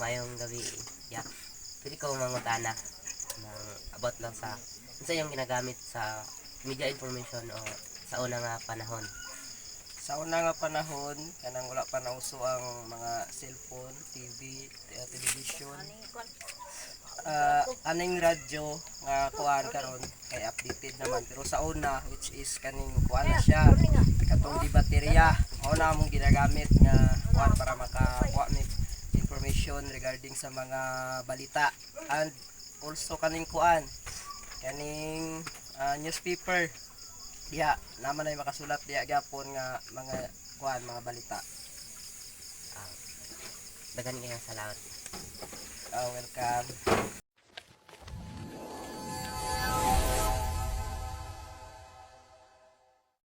Mayong gabi. Ya. Pwede ko mangutana ng about lang sa unsa yung ginagamit sa media information o sa una nga panahon. Sa una nga panahon, kanang wala pa nauso ang mga cellphone, TV, television, aning radyo nga kuan karon kay updated naman, pero sa una which is kaning kuan na siya katong di baterya mao na among ginagamit nga kuan para makakuha mi information regarding sa mga balita, and also kaning kuan kaning newspaper diha naman ay makasulat diha gyapon nga mga kuan mga balita. Ah, Dagan kayo salamat. Welcome.